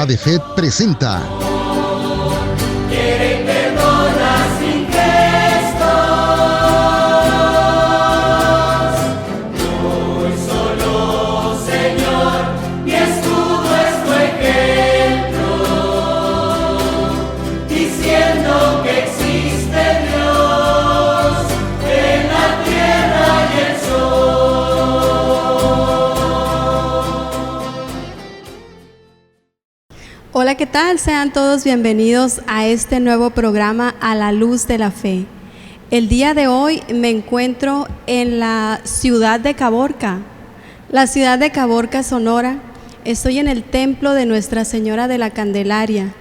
Comunidad de Fe presenta Quiere y perdona sin gestos. Muy solo, Señor, mi escudo es tu ejemplo, diciendo que existe Dios en la tierra y el sol. Hola, ¿qué tal? Sean todos bienvenidos a este nuevo programa A la Luz de la Fe. El día de hoy me encuentro en la ciudad de Caborca, Sonora. Estoy en el templo de Nuestra Señora de la Candelaria.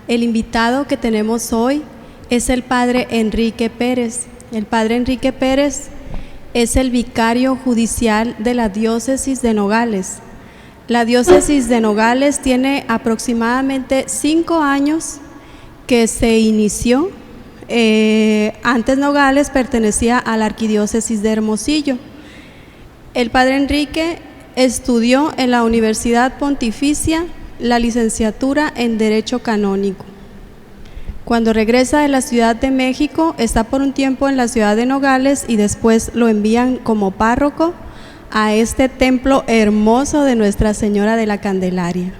El invitado que tenemos hoy es el Padre Enrique Pérez. El Padre Enrique Pérez es el vicario judicial de la diócesis de Nogales. La diócesis de Nogales tiene aproximadamente 5 años que se inició. Antes Nogales pertenecía a la arquidiócesis de Hermosillo. El Padre Enrique estudió en la Universidad Pontificia la licenciatura en Derecho Canónico. Cuando regresa de la Ciudad de México, está por un tiempo en la ciudad de Nogales y después lo envían como párroco a este templo hermoso de Nuestra Señora de la Candelaria.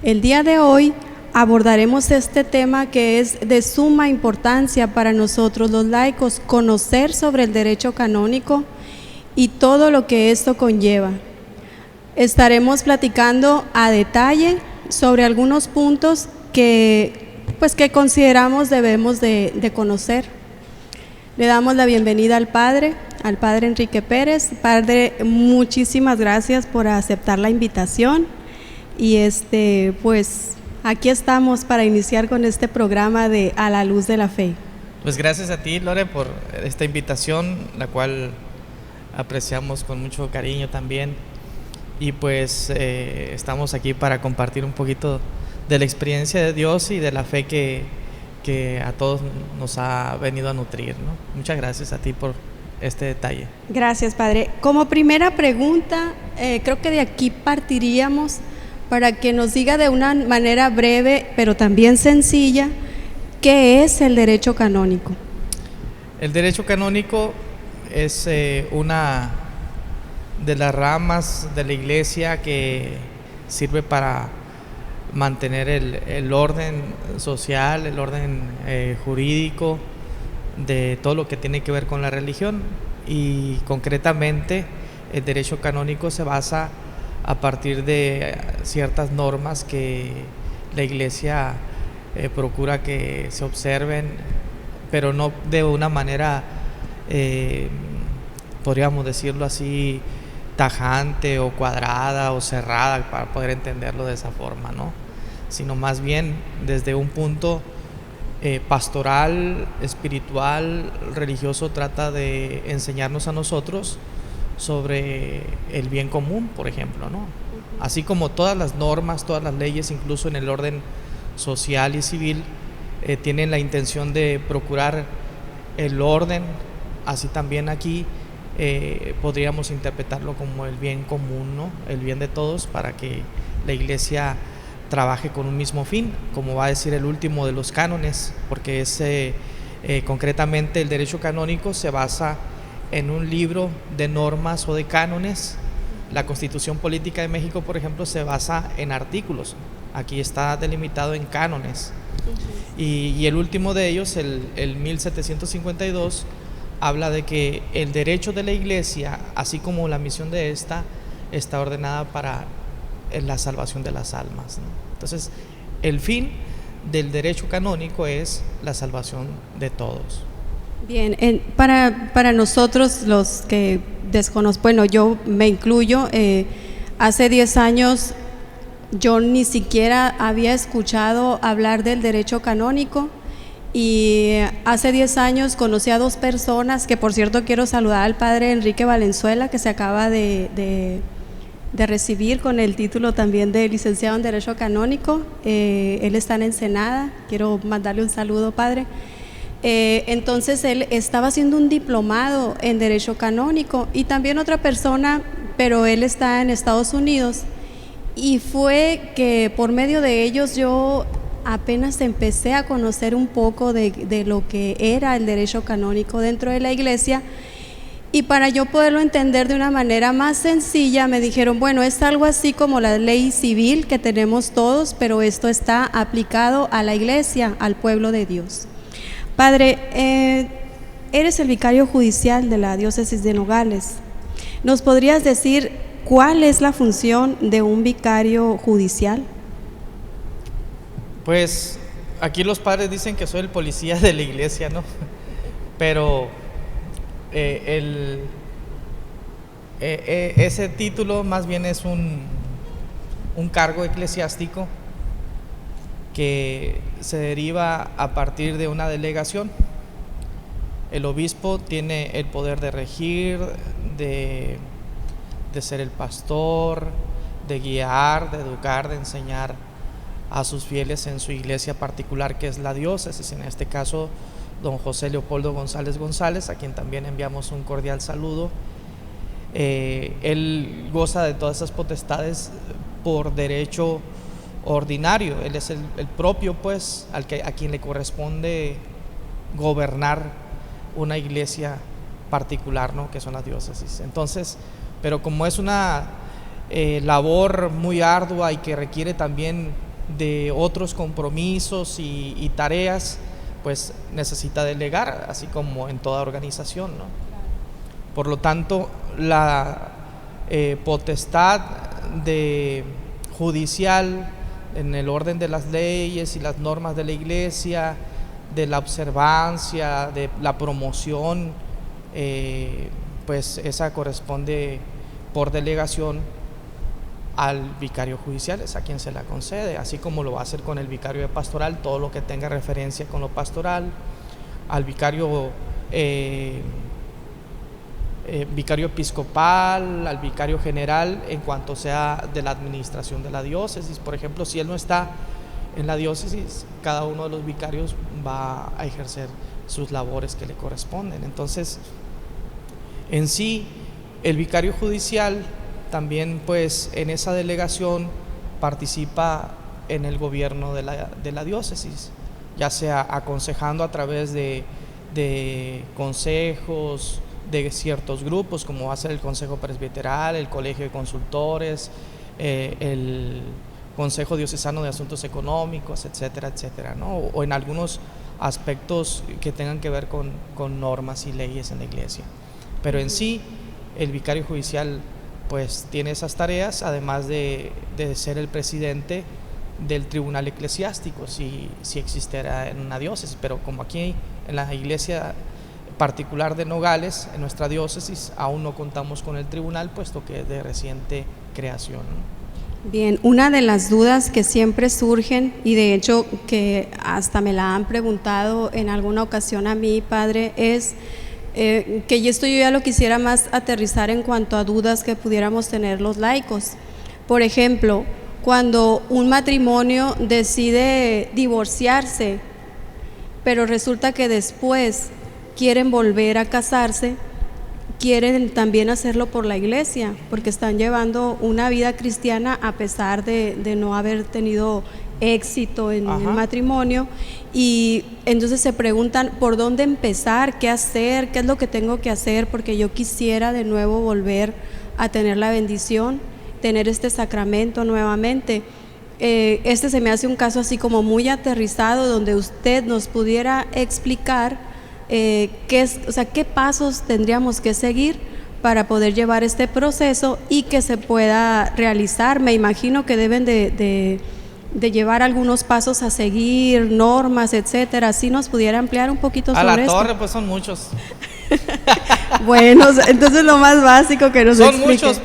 El día de hoy abordaremos este tema que es de suma importancia para nosotros los laicos, conocer sobre el derecho canónico y todo lo que esto conlleva. Estaremos platicando a detalle sobre algunos puntos que consideramos debemos de conocer. Le damos la bienvenida al Padre Enrique Pérez. Padre, muchísimas gracias por aceptar la invitación y aquí estamos para iniciar con este programa de A la Luz de la Fe. Pues gracias a ti, Lore, por esta invitación, la cual apreciamos con mucho cariño también, y pues estamos aquí para compartir un poquito de la experiencia de Dios y de la fe que a todos nos ha venido a nutrir, ¿no? Muchas gracias a ti por este detalle. Gracias, Padre. Como primera pregunta, creo que de aquí partiríamos para que nos diga de una manera breve, pero también sencilla, ¿qué es el derecho canónico? El derecho canónico es una de las ramas de la Iglesia que sirve para mantener el orden social, el orden jurídico de todo lo que tiene que ver con la religión, y concretamente el derecho canónico se basa a partir de ciertas normas que la Iglesia procura que se observen, pero no de una manera, podríamos decirlo así, tajante o cuadrada o cerrada, para poder entenderlo de esa forma, ¿no? Sino más bien desde un punto pastoral, espiritual, religioso, trata de enseñarnos a nosotros sobre el bien común, por ejemplo, ¿no? Así como todas las normas, todas las leyes, incluso en el orden social y civil, tienen la intención de procurar el orden, así también aquí podríamos interpretarlo como el bien común, ¿no? El bien de todos, para que la Iglesia trabaje con un mismo fin, como va a decir el último de los cánones, porque concretamente el derecho canónico se basa en un libro de normas o de cánones. La Constitución Política de México, por ejemplo, se basa en artículos. Aquí está delimitado en cánones. Y el último de ellos, el 1752, habla de que el derecho de la Iglesia, así como la misión de esta, está ordenada para la salvación de las almas, ¿no? Entonces, el fin del derecho canónico es la salvación de todos. Bien, para nosotros los que desconozco, bueno, yo me incluyo, hace 10 años yo ni siquiera había escuchado hablar del derecho canónico. Y hace 10 años conocí a 2 personas, que por cierto quiero saludar al Padre Enrique Valenzuela, que se acaba de recibir con el título también de licenciado en Derecho Canónico. Él está en Ensenada, quiero mandarle un saludo, Padre. Entonces él estaba haciendo un diplomado en Derecho Canónico, y también otra persona, pero él está en Estados Unidos, y fue que por medio de ellos yo apenas empecé a conocer un poco de lo que era el derecho canónico dentro de la iglesia, y para yo poderlo entender de una manera más sencilla me dijeron, bueno, es algo así como la ley civil que tenemos todos, pero esto está aplicado a la iglesia, al pueblo de Dios. Padre, eres el vicario judicial de la diócesis de Nogales. ¿Nos podrías decir cuál es la función de un vicario judicial? Pues aquí los padres dicen que soy el policía de la iglesia, ¿no? Pero ese título más bien es un cargo eclesiástico que se deriva a partir de una delegación. El obispo tiene el poder de regir, de ser el pastor, de guiar, de educar, de enseñar a sus fieles en su iglesia particular, que es la diócesis, en este caso don José Leopoldo González González, a quien también enviamos un cordial saludo. Él goza de todas esas potestades por derecho ordinario. Él es el propio, pues, a quien le corresponde gobernar una iglesia particular, ¿no?, que son las diócesis. Entonces, pero como es una labor muy ardua y que requiere también de otros compromisos y tareas, pues necesita delegar, así como en toda organización, ¿no? Por lo tanto, la potestad judicial en el orden de las leyes y las normas de la iglesia, de la observancia, de la promoción, pues esa corresponde por delegación al vicario judicial, es a quien se la concede, así como lo va a hacer con el vicario de pastoral, todo lo que tenga referencia con lo pastoral, al vicario episcopal, al vicario general, en cuanto sea de la administración de la diócesis. Por ejemplo, si él no está en la diócesis, cada uno de los vicarios va a ejercer sus labores que le corresponden. Entonces, en sí, el vicario judicial también, pues, en esa delegación participa en el gobierno de la diócesis, ya sea aconsejando a través de consejos de ciertos grupos, como va a ser el Consejo Presbiteral, el Colegio de Consultores, el Consejo Diocesano de Asuntos Económicos, etcétera, etcétera, ¿no? O en algunos aspectos que tengan que ver con normas y leyes en la iglesia. Pero en sí, el vicario judicial, pues, tiene esas tareas, además de ser el presidente del tribunal eclesiástico, si existiera en una diócesis. Pero como aquí en la iglesia particular de Nogales, en nuestra diócesis, aún no contamos con el tribunal, puesto que es de reciente creación, ¿no? Bien, una de las dudas que siempre surgen, y de hecho que hasta me la han preguntado en alguna ocasión a mí, padre, es que esto yo ya lo quisiera más aterrizar en cuanto a dudas que pudiéramos tener los laicos. Por ejemplo, cuando un matrimonio decide divorciarse, pero resulta que después quieren volver a casarse, quieren también hacerlo por la iglesia, porque están llevando una vida cristiana a pesar de no haber tenido éxito en el matrimonio, y entonces se preguntan por dónde empezar, qué hacer, qué es lo que tengo que hacer, porque yo quisiera de nuevo volver a tener la bendición, tener este sacramento nuevamente. Este se me hace un caso así como muy aterrizado, donde usted nos pudiera explicar qué pasos tendríamos que seguir para poder llevar este proceso y que se pueda realizar. Me imagino que deben de llevar algunos pasos a seguir, normas, etcétera. ¿Sí nos pudiera ampliar un poquito sobre esto? A la torre, pues son muchos. Bueno, entonces lo más básico que nos explique. Son muchos,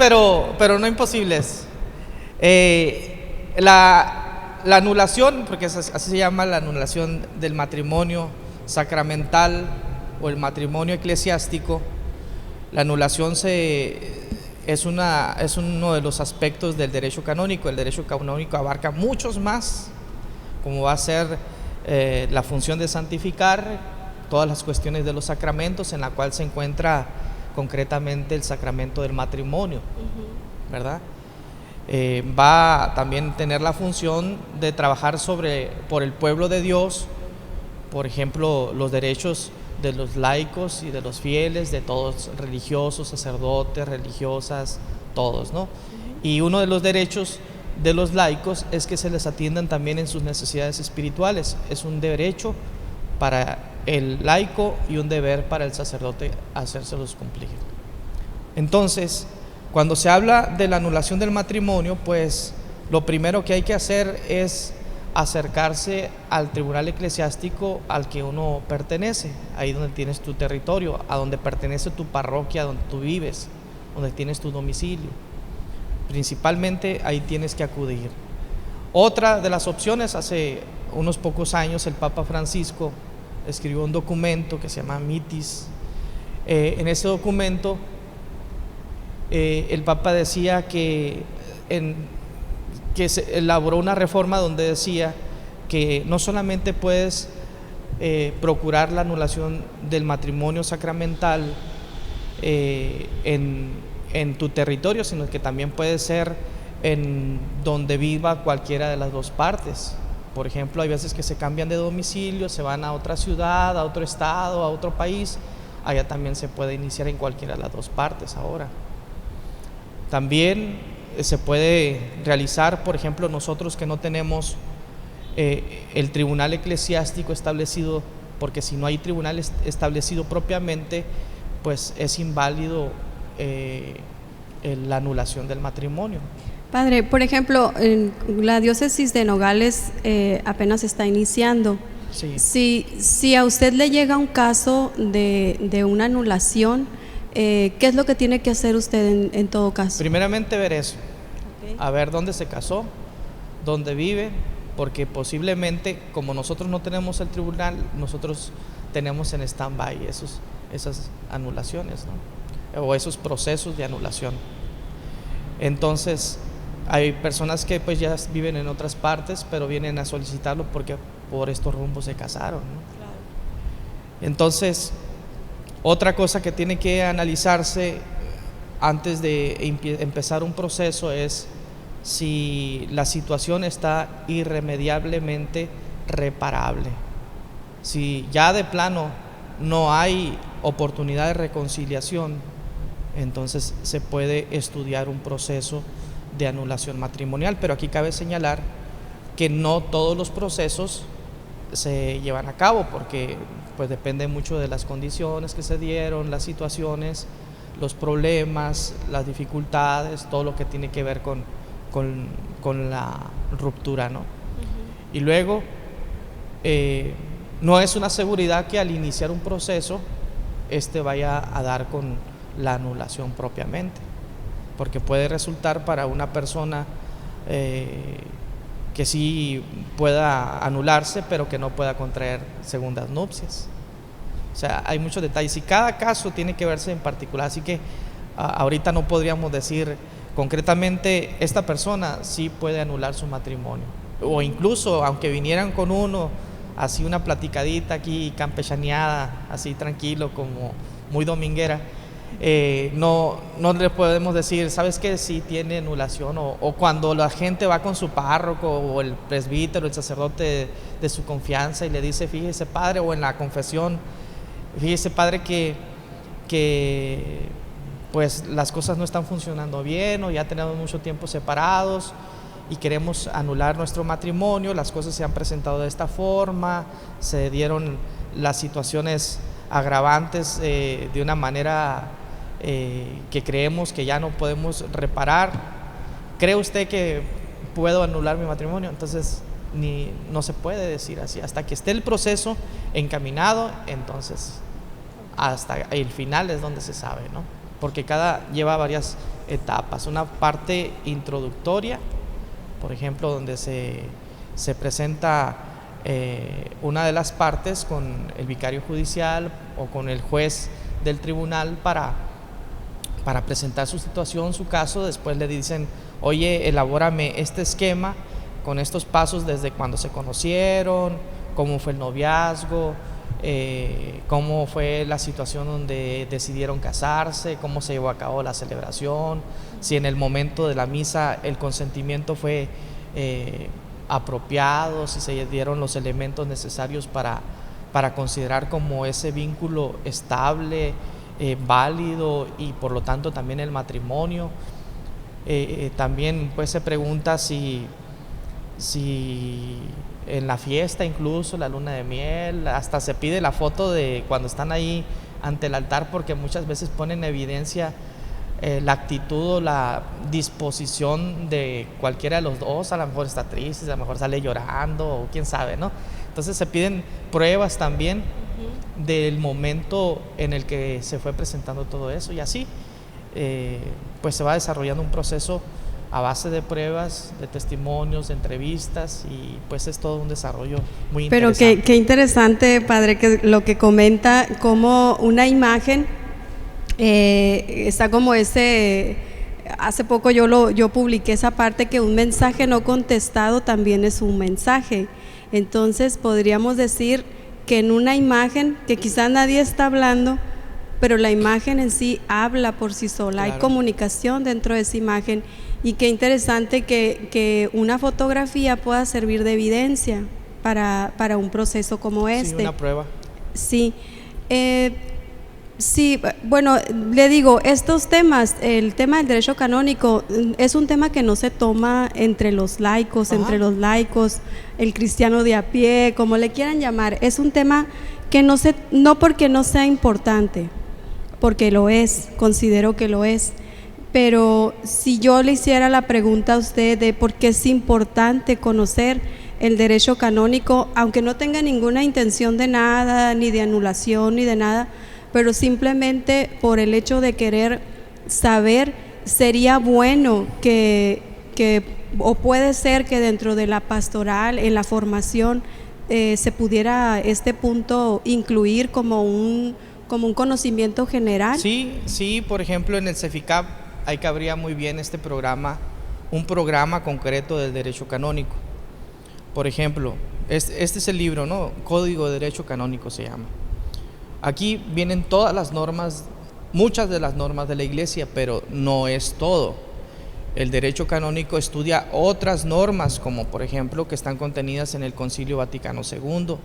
pero no imposibles. La anulación, porque así se llama, la anulación del matrimonio sacramental o el matrimonio eclesiástico, la anulación es uno de los aspectos del derecho canónico. El derecho canónico abarca muchos más, como va a ser la función de santificar, todas las cuestiones de los sacramentos, en la cual se encuentra concretamente el sacramento del matrimonio, ¿verdad? va a también tener la función de trabajar por el pueblo de Dios, por ejemplo, los derechos de los laicos y de los fieles, de todos, religiosos, sacerdotes, religiosas, todos, ¿no? Y uno de los derechos de los laicos es que se les atiendan también en sus necesidades espirituales. Es un derecho para el laico y un deber para el sacerdote hacérselos cumplir. Entonces, cuando se habla de la anulación del matrimonio, pues lo primero que hay que hacer es acercarse al tribunal eclesiástico al que uno pertenece, ahí donde tienes tu territorio, a donde pertenece tu parroquia, donde tú vives, donde tienes tu domicilio. Principalmente ahí tienes que acudir. Otra de las opciones, hace unos pocos años el Papa Francisco escribió un documento que se llama Mitis. En ese documento el Papa decía que se elaboró una reforma donde decía que no solamente puedes procurar la anulación del matrimonio sacramental en tu territorio, sino que también puede ser en donde viva cualquiera de las dos partes. Por ejemplo, hay veces que se cambian de domicilio, se van a otra ciudad, a otro estado, a otro país. Allá también se puede iniciar en cualquiera de las dos partes ahora. También se puede realizar, por ejemplo, nosotros que no tenemos el tribunal eclesiástico establecido, porque si no hay tribunal establecido propiamente, pues es inválido la anulación del matrimonio. Padre, por ejemplo, en la diócesis de Nogales apenas está iniciando. Sí. Si a usted le llega un caso de una anulación, ¿qué es lo que tiene que hacer usted en todo caso? Primeramente ver eso, Okay. a ver dónde se casó, dónde vive, porque posiblemente, como nosotros no tenemos el tribunal, nosotros tenemos en stand-by esas anulaciones, ¿no? O esos procesos de anulación. Entonces, hay personas que pues ya viven en otras partes, pero vienen a solicitarlo porque por estos rumbos se casaron, ¿no? Claro. Entonces, otra cosa que tiene que analizarse antes de empezar un proceso es si la situación está irremediablemente reparable. Si ya de plano no hay oportunidad de reconciliación, entonces se puede estudiar un proceso de anulación matrimonial, pero aquí cabe señalar que no todos los procesos se llevan a cabo, porque pues depende mucho de las condiciones que se dieron, las situaciones, los problemas, las dificultades, todo lo que tiene que ver con la ruptura, ¿no? Uh-huh. Y luego no es una seguridad que al iniciar un proceso vaya a dar con la anulación propiamente, porque puede resultar para una persona que sí pueda anularse, pero que no pueda contraer segundas nupcias. O sea, hay muchos detalles y cada caso tiene que verse en particular, así que ahorita no podríamos decir concretamente esta persona sí puede anular su matrimonio, o incluso aunque vinieran con uno así una platicadita aquí campechaneada, así tranquilo, como muy dominguera, no le podemos decir, ¿sabes qué? Sí tiene anulación, o cuando la gente va con su párroco o el presbítero, el sacerdote de su confianza y le dice, fíjese padre, o en la confesión, fíjese padre que pues las cosas no están funcionando bien, o ya tenemos mucho tiempo separados y queremos anular nuestro matrimonio, las cosas se han presentado de esta forma, se dieron las situaciones agravantes de una manera que creemos que ya no podemos reparar. ¿Cree usted que puedo anular mi matrimonio? Entonces no se puede decir así, hasta que esté el proceso encaminado, entonces hasta el final es donde se sabe, ¿no? Porque lleva varias etapas, una parte introductoria, por ejemplo, donde se presenta una de las partes con el vicario judicial o con el juez del tribunal para presentar su situación, su caso. Después le dicen, oye, elabórame este esquema con estos pasos desde cuando se conocieron, cómo fue el noviazgo, cómo fue la situación donde decidieron casarse, cómo se llevó a cabo la celebración, si en el momento de la misa el consentimiento fue apropiado, si se dieron los elementos necesarios para considerar como ese vínculo estable, válido, y por lo tanto también el matrimonio. También pues se pregunta si en la fiesta, incluso la luna de miel, hasta se pide la foto de cuando están ahí ante el altar, porque muchas veces ponen en evidencia la actitud o la disposición de cualquiera de los dos. A lo mejor está triste, a lo mejor sale llorando, o quién sabe, ¿no? Entonces se piden pruebas también del momento en el que se fue presentando todo eso, y así pues se va desarrollando un proceso a base de pruebas, de testimonios, de entrevistas, y pues es todo un desarrollo muy interesante. Pero qué interesante, padre, que lo que comenta, como una imagen está como hace poco yo publiqué esa parte, que un mensaje no contestado también es un mensaje. Entonces podríamos decir que en una imagen que quizás nadie está hablando, pero la imagen en sí habla por sí sola. Claro. Hay comunicación dentro de esa imagen, y qué interesante que una fotografía pueda servir de evidencia para un proceso como este. Sí, una prueba. Sí. Sí, bueno, le digo, estos temas, el tema del derecho canónico es un tema que no se toma entre los laicos, el cristiano de a pie, como le quieran llamar. Es un tema que no porque no sea importante, porque lo es, considero que lo es. Pero si yo le hiciera la pregunta a usted de por qué es importante conocer el derecho canónico, aunque no tenga ninguna intención de nada, ni de anulación, ni de nada, pero simplemente por el hecho de querer saber, sería bueno o puede ser que dentro de la pastoral, en la formación, se pudiera este punto incluir como un conocimiento general. Sí, por ejemplo, en el CEFICAP ahí cabría muy bien este programa, un programa concreto del derecho canónico. Por ejemplo, este es el libro, ¿no? Código de Derecho Canónico se llama. Aquí vienen todas las normas, muchas de las normas de la Iglesia, pero no es todo. El derecho canónico estudia otras normas, como por ejemplo que están contenidas en el Concilio Vaticano II.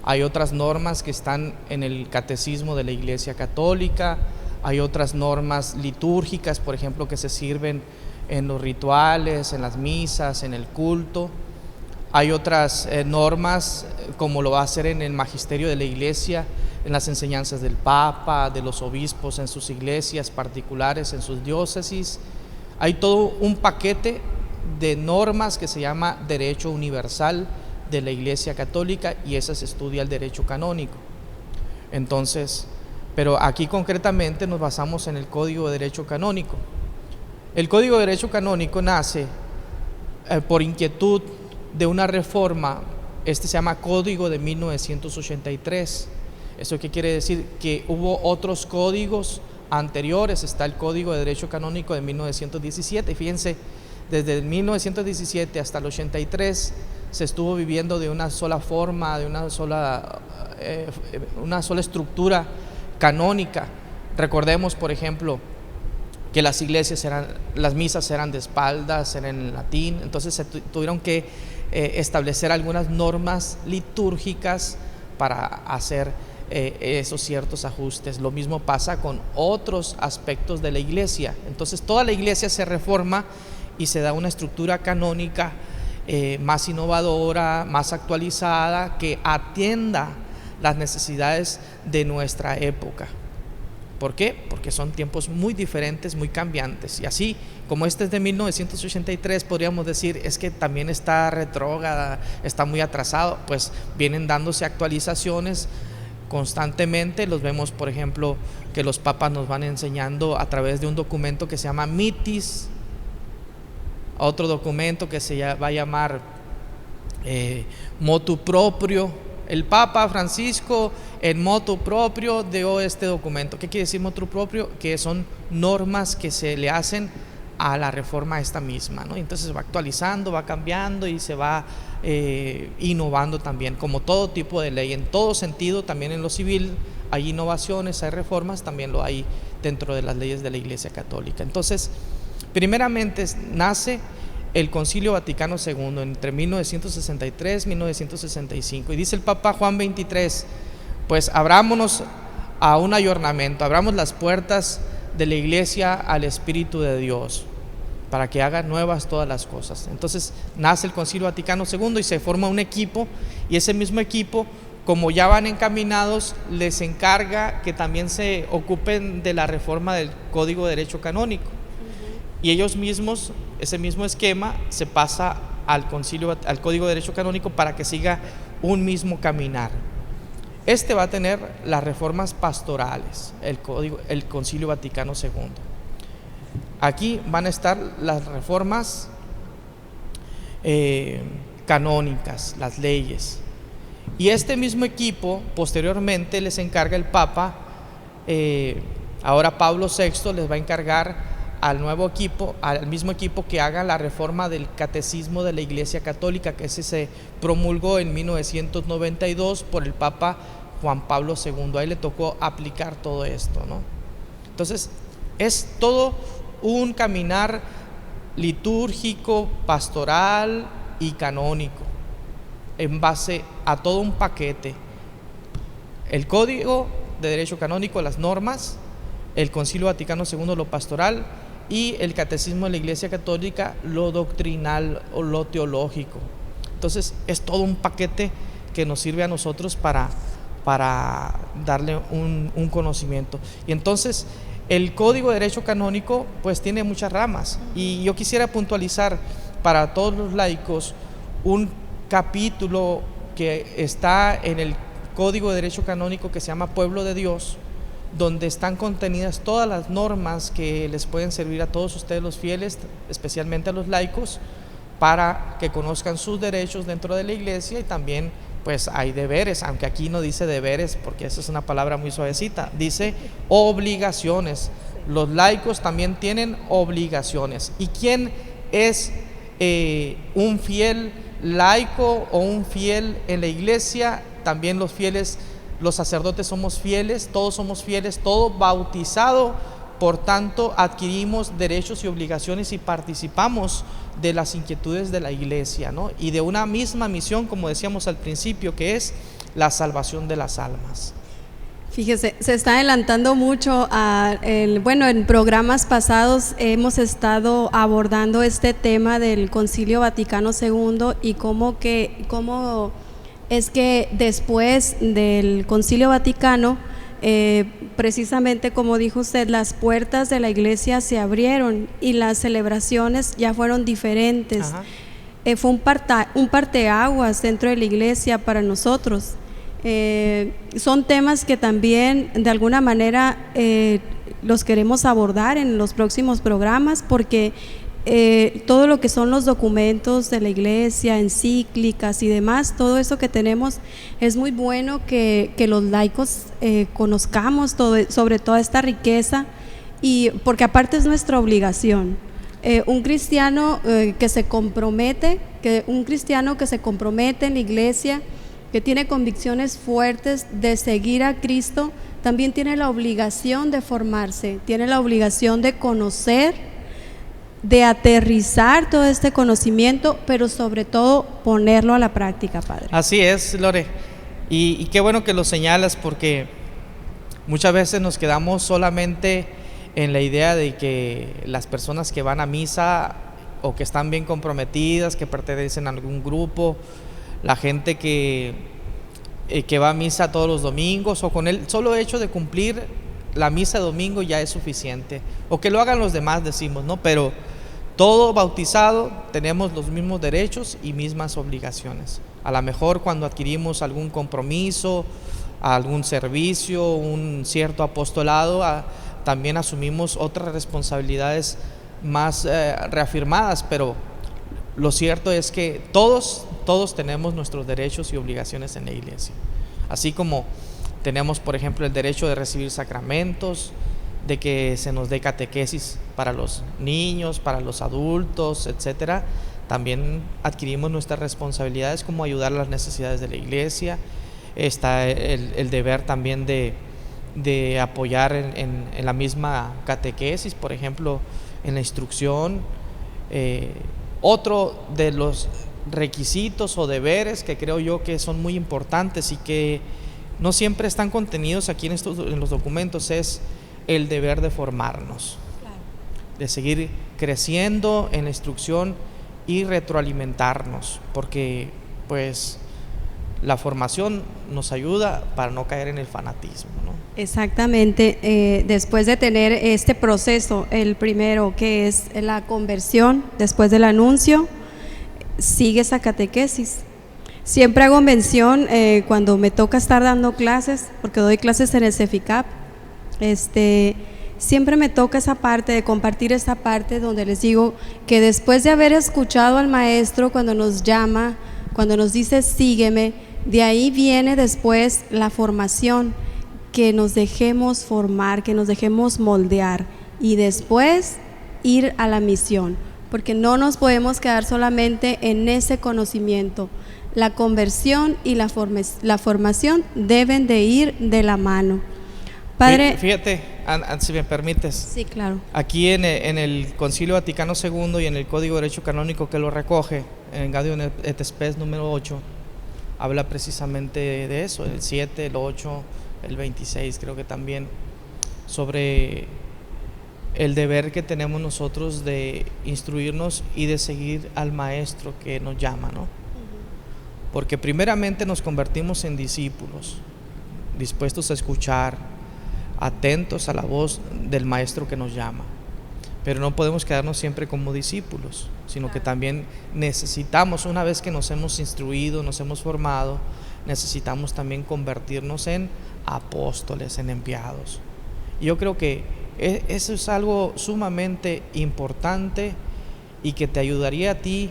Hay otras normas que están en el Catecismo de la Iglesia Católica. Hay otras normas litúrgicas, por ejemplo, que se sirven en los rituales, en las misas, en el culto. Hay otras normas, como lo va a hacer en el magisterio de la Iglesia, en las enseñanzas del Papa, de los obispos en sus iglesias particulares, en sus diócesis. Hay todo un paquete de normas que se llama Derecho Universal de la Iglesia Católica, y esa se estudia el derecho canónico. Entonces, pero aquí concretamente nos basamos en el Código de Derecho Canónico. El Código de Derecho Canónico nace por inquietud de una reforma. Se llama Código de 1983. ¿Eso qué quiere decir? Que hubo otros códigos anteriores. Está el Código de Derecho Canónico de 1917. Y fíjense, desde 1917 hasta el 83 se estuvo viviendo de una sola forma, de una sola estructura canónica. Recordemos, por ejemplo, que las misas eran de espaldas, eran en latín. Entonces se tuvieron que establecer algunas normas litúrgicas para hacer esos ciertos ajustes. Lo mismo pasa con otros aspectos de la Iglesia. Entonces toda la Iglesia se reforma y se da una estructura canónica más innovadora, más actualizada, que atienda las necesidades de nuestra época. ¿Por qué? Porque son tiempos muy diferentes, muy cambiantes. Y así como este es de 1983, podríamos decir, es que también está retrógrada, está muy atrasado. Pues vienen dándose actualizaciones constantemente. Los vemos, por ejemplo, que los papas nos van enseñando a través de un documento que se llama Mitis, otro documento que se va a llamar Motu Proprio. El Papa Francisco en motu proprio dio este documento. ¿Qué quiere decir motu proprio? Que son normas que se le hacen a la reforma esta misma, ¿no? Entonces va actualizando, va cambiando y se va innovando también, como todo tipo de ley, en todo sentido. También en lo civil hay innovaciones, hay reformas, también lo hay dentro de las leyes de la Iglesia Católica. Entonces, primeramente nace el Concilio Vaticano II entre 1963 y 1965, y dice el Papa Juan XXIII: pues abrámonos a un ayornamiento, abramos las puertas de la Iglesia al Espíritu de Dios para que haga nuevas todas las cosas. Entonces nace el Concilio Vaticano II y se forma un equipo, y ese mismo equipo, como ya van encaminados, les encarga que también se ocupen de la reforma del Código de Derecho Canónico. Y ellos mismos, ese mismo esquema se pasa al Código de Derecho Canónico para que siga un mismo caminar. Este va a tener las reformas pastorales, el Concilio Vaticano II. Aquí van a estar las reformas canónicas, las leyes. Y este mismo equipo, posteriormente, les encarga el Papa, ahora Pablo VI les va a encargar al nuevo equipo, al mismo equipo, que haga la reforma del Catecismo de la Iglesia Católica, que ese se promulgó en 1992 por el Papa Juan Pablo II. Ahí le tocó aplicar todo esto, ¿no? Entonces, es todo un caminar litúrgico, pastoral y canónico, en base a todo un paquete: el Código de Derecho Canónico, las normas, el Concilio Vaticano II, lo pastoral, y el Catecismo de la Iglesia Católica, lo doctrinal o lo teológico. Entonces es todo un paquete que nos sirve a nosotros para darle un conocimiento. Y entonces el Código de Derecho Canónico pues tiene muchas ramas, y yo quisiera puntualizar para todos los laicos un capítulo que está en el Código de Derecho Canónico que se llama Pueblo de Dios, donde están contenidas todas las normas que les pueden servir a todos ustedes los fieles, especialmente a los laicos, para que conozcan sus derechos dentro de la Iglesia. Y también pues hay deberes, aunque aquí no dice deberes porque esa es una palabra muy suavecita, dice obligaciones. Los laicos también tienen obligaciones. ¿Y quién es un fiel laico o un fiel en la Iglesia? También los fieles, los sacerdotes somos fieles, todo bautizado, por tanto adquirimos derechos y obligaciones y participamos de las inquietudes de la Iglesia, ¿no? Y de una misma misión, como decíamos al principio, que es la salvación de las almas. Fíjese, se está adelantando mucho en programas pasados hemos estado abordando este tema del Concilio Vaticano II y cómo es que después del Concilio Vaticano, precisamente como dijo usted, las puertas de la Iglesia se abrieron y las celebraciones ya fueron diferentes. Fue un parteaguas dentro de la Iglesia para nosotros. Son temas que también de alguna manera los queremos abordar en los próximos programas, porque todo lo que son los documentos de la Iglesia, encíclicas y demás, todo eso que tenemos, es muy bueno que los laicos conozcamos sobre toda esta riqueza, y porque aparte es nuestra obligación. Un cristiano que se compromete en la Iglesia, que tiene convicciones fuertes de seguir a Cristo, también tiene la obligación de formarse, tiene la obligación de conocer, de aterrizar todo este conocimiento, pero sobre todo ponerlo a la práctica, Padre. Así es, Lore, y qué bueno que lo señalas, porque muchas veces nos quedamos solamente en la idea de que las personas que van a misa o que están bien comprometidas, que pertenecen a algún grupo, la gente que va a misa todos los domingos, o con el solo hecho de cumplir la misa de domingo ya es suficiente, o que lo hagan los demás, decimos, ¿no? Pero todo bautizado tenemos los mismos derechos y mismas obligaciones. A lo mejor cuando adquirimos algún compromiso, algún servicio, un cierto apostolado, también asumimos otras responsabilidades más reafirmadas, pero lo cierto es que todos tenemos nuestros derechos y obligaciones en la Iglesia. Así como tenemos, por ejemplo, el derecho de recibir sacramentos, de que se nos dé catequesis para los niños, para los adultos, etcétera. También adquirimos nuestras responsabilidades como ayudar a las necesidades de la iglesia. Está el deber también de apoyar en la misma catequesis, por ejemplo, en la instrucción. Otro de los requisitos o deberes que creo yo que son muy importantes y que no siempre están contenidos aquí en los documentos es el deber de formarnos, de seguir creciendo en la instrucción y retroalimentarnos, porque pues la formación nos ayuda para no caer en el fanatismo, ¿no? Exactamente. Después de tener este proceso, el primero que es la conversión, después del anuncio, sigue esa catequesis. Siempre hago mención cuando me toca estar dando clases, porque doy clases en el CEFICAP, siempre me toca esa parte de compartir esa parte donde les digo que después de haber escuchado al maestro cuando nos llama, cuando nos dice sígueme, de ahí viene después la formación, que nos dejemos formar, que nos dejemos moldear y después ir a la misión, porque no nos podemos quedar solamente en ese conocimiento. La conversión y la formación deben de ir de la mano. Padre, fíjate, si me permites. Sí, claro. Aquí en el Concilio Vaticano II y en el Código de Derecho Canónico que lo recoge, en Gaudium et Spes número 8, habla precisamente de eso, el 7, el 8, el 26 creo que también, sobre el deber que tenemos nosotros de instruirnos y de seguir al maestro que nos llama, ¿no? Porque primeramente nos convertimos en discípulos, dispuestos a escuchar, atentos a la voz del maestro que nos llama, pero no podemos quedarnos siempre como discípulos, sino que también necesitamos, una vez que nos hemos instruido, nos hemos formado, necesitamos también convertirnos en apóstoles, en enviados. Y yo creo que eso es algo sumamente importante y que te ayudaría a ti,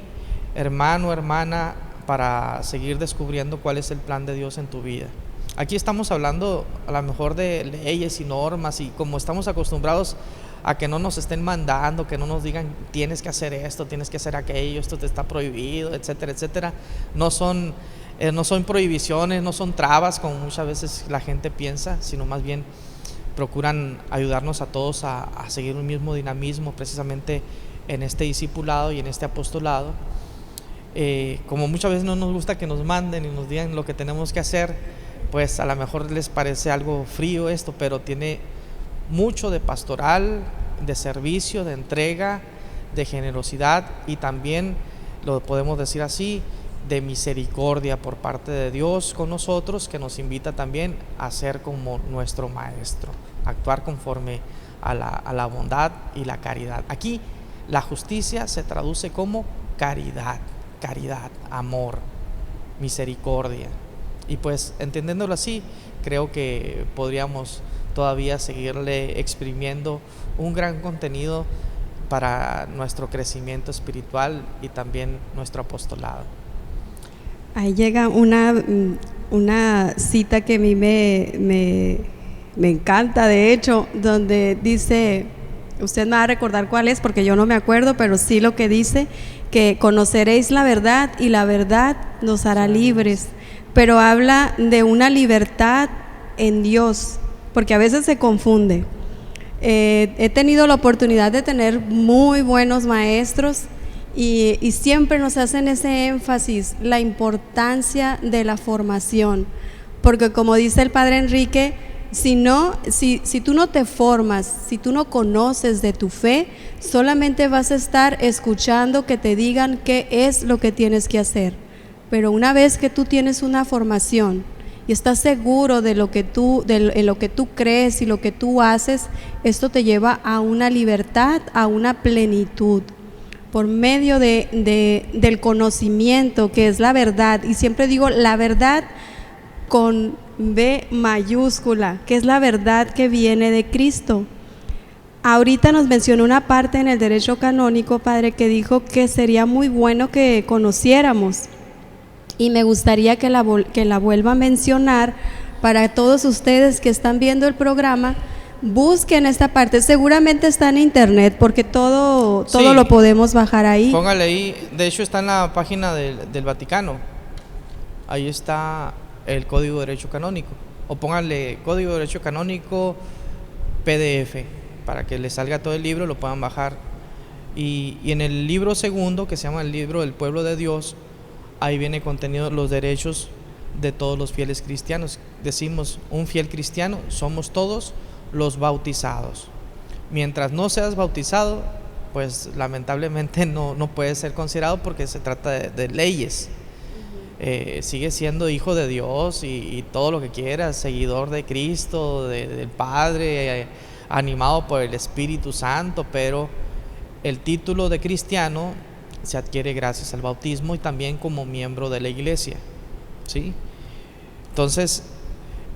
hermano, hermana, para seguir descubriendo cuál es el plan de Dios en tu vida. Aquí estamos hablando a lo mejor de leyes y normas, y como estamos acostumbrados a que no nos estén mandando, que no nos digan tienes que hacer esto, tienes que hacer aquello, esto te está prohibido, etcétera, etcétera. No son prohibiciones, no son trabas como muchas veces la gente piensa, sino más bien procuran ayudarnos a todos a seguir un mismo dinamismo precisamente en este discipulado y en este apostolado. Como muchas veces no nos gusta que nos manden y nos digan lo que tenemos que hacer, pues a lo mejor les parece algo frío esto, pero tiene mucho de pastoral, de servicio, de entrega, de generosidad y también, lo podemos decir así, de misericordia por parte de Dios con nosotros, que nos invita también a ser como nuestro maestro, actuar conforme a la bondad y la caridad. Aquí la justicia se traduce como caridad, amor, misericordia. Y pues entendiéndolo así, creo que podríamos todavía seguirle exprimiendo un gran contenido para nuestro crecimiento espiritual y también nuestro apostolado. Ahí llega una cita que a mí me encanta, de hecho, donde dice, usted me va a recordar cuál es porque yo no me acuerdo, pero sí lo que dice, que conoceréis la verdad y la verdad nos hará libres, pero habla de una libertad en Dios, porque a veces se confunde. He tenido la oportunidad de tener muy buenos maestros y siempre nos hacen ese énfasis, la importancia de la formación, porque como dice el Padre Enrique, si tú no te formas, si tú no conoces de tu fe, solamente vas a estar escuchando que te digan qué es lo que tienes que hacer. Pero una vez que tú tienes una formación y estás seguro de lo que tú crees y lo que tú haces, esto te lleva a una libertad, a una plenitud, por medio del conocimiento, que es la verdad. Y siempre digo la verdad con B mayúscula, que es la verdad que viene de Cristo. Ahorita nos mencionó una parte en el derecho canónico, Padre, que dijo que sería muy bueno que conociéramos, y me gustaría que la vuelva a mencionar para todos ustedes que están viendo el programa, busquen esta parte. Seguramente está en internet porque todo Sí. lo podemos bajar ahí. Póngale ahí, de hecho está en la página del Vaticano, ahí está el Código de Derecho Canónico, o póngale Código de Derecho Canónico PDF, para que les salga todo el libro, lo puedan bajar. Y en el libro segundo, que se llama el libro del pueblo de Dios, ahí viene contenido los derechos de todos los fieles cristianos. Decimos, un fiel cristiano somos todos los bautizados. Mientras no seas bautizado, pues lamentablemente no puedes ser considerado, porque se trata de leyes. Sigue siendo hijo de Dios y todo lo que quieras, seguidor de Cristo, del Padre, animado por el Espíritu Santo, pero el título de cristiano se adquiere gracias al bautismo y también como miembro de la iglesia, ¿sí? Entonces,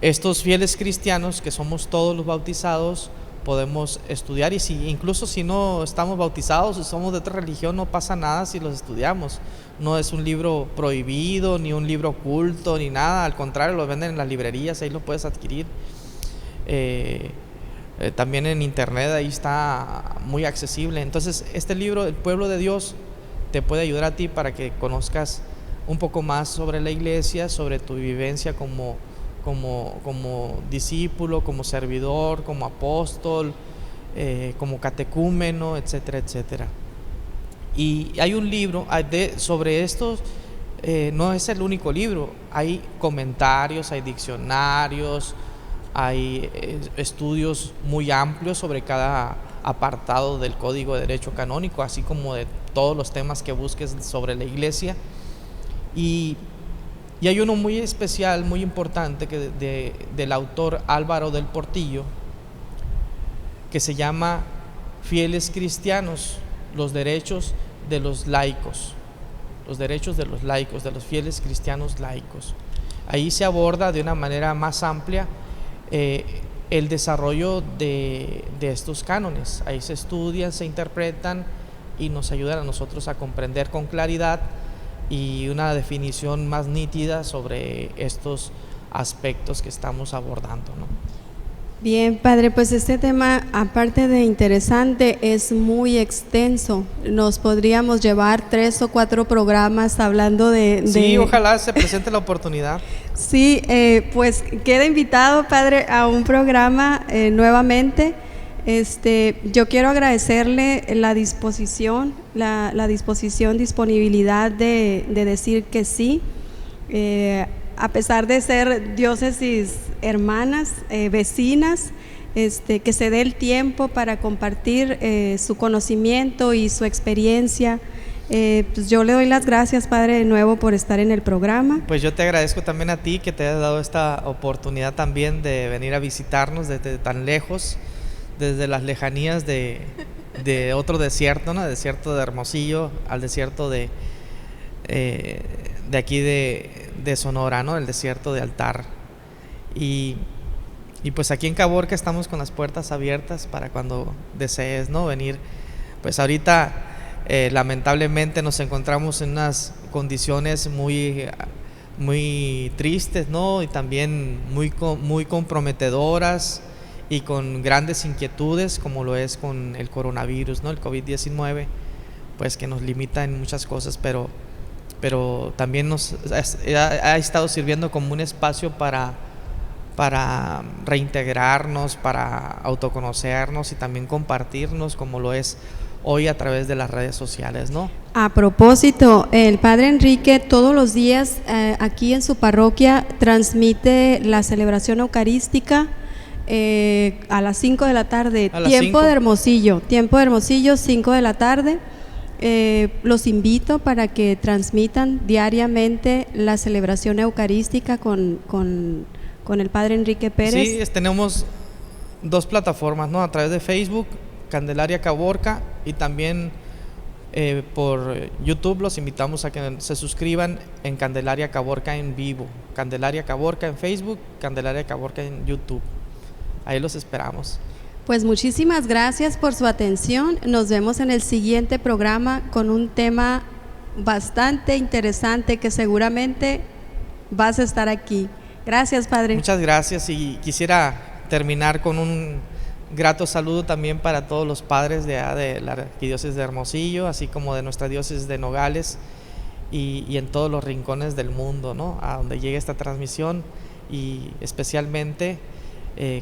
estos fieles cristianos, que somos todos los bautizados, podemos estudiar, y incluso si no estamos bautizados y somos de otra religión, no pasa nada si los estudiamos. No es un libro prohibido, ni un libro oculto, ni nada, al contrario, lo venden en las librerías, ahí lo puedes adquirir. También en internet, ahí está muy accesible. Entonces, este libro, El Pueblo de Dios, te puede ayudar a ti para que conozcas un poco más sobre la iglesia, sobre tu vivencia como discípulo, como servidor, como apóstol, como catecúmeno, etcétera, etcétera. Y hay un libro sobre esto, no es el único libro, hay comentarios, hay diccionarios, hay estudios muy amplios sobre cada apartado del Código de Derecho Canónico, así como de todos los temas que busques sobre la iglesia. Y hay uno muy especial, muy importante, del autor Álvaro del Portillo, que se llama Fieles Cristianos, los derechos de los laicos, los derechos de los laicos, de los fieles cristianos laicos. Ahí se aborda de una manera más amplia el desarrollo de estos cánones. Ahí se estudian, se interpretan y nos ayudan a nosotros a comprender con claridad y una definición más nítida sobre estos aspectos que estamos abordando, ¿no? Bien, padre, pues este tema, aparte de interesante, es muy extenso. Nos podríamos llevar 3 o 4 programas hablando de... Sí, ojalá se presente la oportunidad. Sí, pues queda invitado, padre, a un programa nuevamente. Yo quiero agradecerle la disposición, disponibilidad de decir que sí, a pesar de ser diócesis hermanas, vecinas, que se dé el tiempo para compartir su conocimiento y su experiencia. Pues yo le doy las gracias, padre, de nuevo por estar en el programa. Pues yo te agradezco también a ti que te hayas dado esta oportunidad también de venir a visitarnos desde tan lejos, desde las lejanías de otro desierto, ¿no? Desierto de Hermosillo al desierto de aquí de Sonora, ¿no? El desierto de Altar. Y pues aquí en Caborca estamos con las puertas abiertas para cuando desees, ¿no? Venir. Pues ahorita lamentablemente nos encontramos en unas condiciones muy tristes, ¿no? Y también muy comprometedoras y con grandes inquietudes, como lo es con el coronavirus, ¿no? El COVID-19, pues que nos limita en muchas cosas, pero también nos ha estado sirviendo como un espacio para reintegrarnos, para autoconocernos y también compartirnos, como lo es hoy a través de las redes sociales, ¿no? A propósito, el padre Enrique todos los días aquí en su parroquia transmite la celebración eucarística a las 5 de la tarde, tiempo de Hermosillo, 5 de la tarde. Los invito para que transmitan diariamente la celebración eucarística con el padre Enrique Pérez. Sí, tenemos 2 plataformas, ¿no? A través de Facebook, Candelaria Caborca, y también por YouTube los invitamos a que se suscriban en Candelaria Caborca en vivo, Candelaria Caborca en Facebook, Candelaria Caborca en YouTube. Ahí los esperamos. Pues muchísimas gracias por su atención. Nos vemos en el siguiente programa con un tema bastante interesante que seguramente vas a estar aquí. Gracias, padre. Muchas gracias, y quisiera terminar con grato saludo también para todos los padres de la Arquidiócesis de Hermosillo, así como de nuestra diócesis de Nogales y en todos los rincones del mundo, ¿no? A donde llegue esta transmisión, y especialmente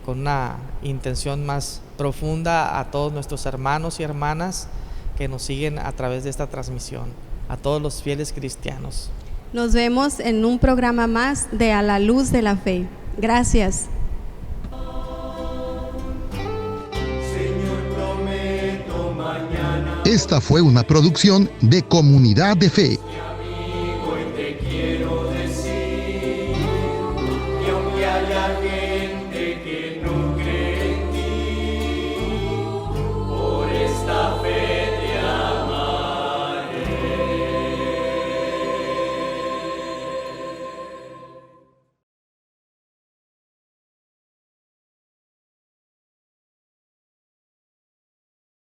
con una intención más profunda a todos nuestros hermanos y hermanas que nos siguen a través de esta transmisión, a todos los fieles cristianos. Nos vemos en un programa más de A la Luz de la Fe. Gracias. Señor, prometo mañana. Esta fue una producción de Comunidad de Fe.